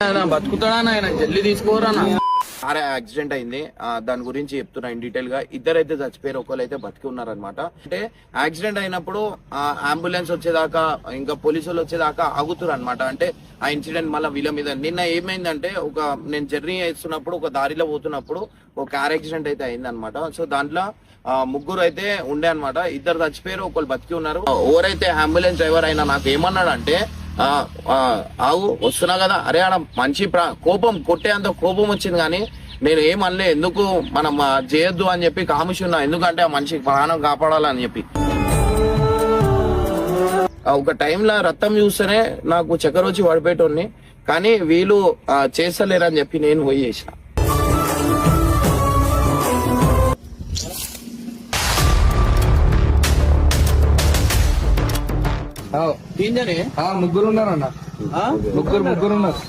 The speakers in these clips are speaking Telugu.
బతుకుతాడా ఆయన జల్లి తీసుకోరా కార్ యాక్సిడెంట్ అయింది. దాని గురించి చెప్తున్నా ఇన్ డీటెయిల్ గా. ఇద్దరైతే చచ్చిపోయారు, ఒకరైతే బతికి ఉన్నారనమాట. అంటే యాక్సిడెంట్ అయినప్పుడు అంబులెన్స్ వచ్చేదాకా ఇంకా పోలీసులు వచ్చేదాకా ఆగుతారు అనమాట. అంటే ఆ ఇన్సిడెంట్ మళ్ళీ వీళ్ళ మీద. నిన్న ఏమైందంటే నేను జర్నీ చేస్తున్నప్పుడు ఒక దారిలో పోతున్నప్పుడు ఒక కార్ యాక్సిడెంట్ అయితే అయింది అనమాట. సో దాంట్లో ముగ్గురు అయితే ఉండే అనమాట. ఇద్దరు చచ్చిపోయారు, ఒకళ్ళు బతికి ఉన్నారు. ఎవరైతే అంబులెన్స్ డ్రైవర్ అయినా నాకు ఏమన్నాడంటే ఆగు వస్తున్నా కదా, అరే ఆడ మంచి కోపం కొట్టేంత కోపం వచ్చింది కానీ నేను ఏమనలే. ఎందుకు మనం చేయొద్దు అని చెప్పి కాముషున్నా, ఎందుకంటే ఆ మనిషి ప్రాణం కాపాడాలని చెప్పి. ఒక టైంలో రక్తం చూస్తేనే నాకు చక్కెర వచ్చి పడిపోయేటోని, కానీ వీళ్ళు చేస్తలేరని చెప్పి నేను పోయి చేసిన. ముగ్గురు ఉన్నారన్న, ముగ్గురు ఉన్నారు.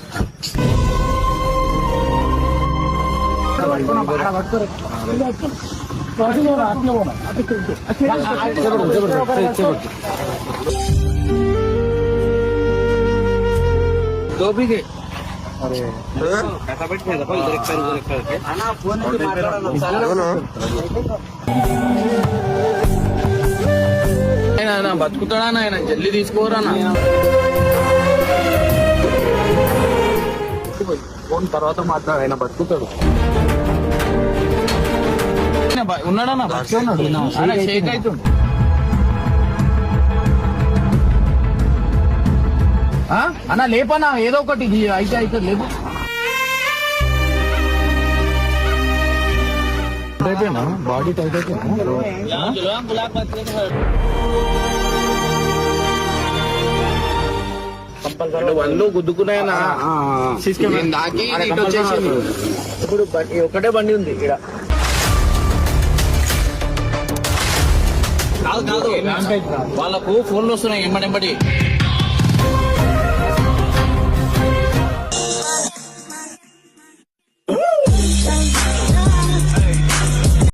దోపికే బతుకుతాడా ఆయన జల్లి తీసుకోరా ఫోన్ తర్వాత మాట్లాడు. ఆయన బతుకుతాడు, ఉన్నాడన్నా బతికే ఉన్నాడు. ఆయన షేక్ అవుతుంది. అన్న లేపన్నా, ఏదో ఒకటి అయితే లేపు. అయిపోయినా బాడీ టైట్ అయిపోయినా వాళ్ళు గుద్దుకున్నాయన్నా. దాకి వచ్చేసింది. ఇప్పుడు ఒకటే బండి ఉంది ఇక్కడ. వాళ్ళకు ఫోన్లు వస్తున్నాయి ఎంబడెంబడి.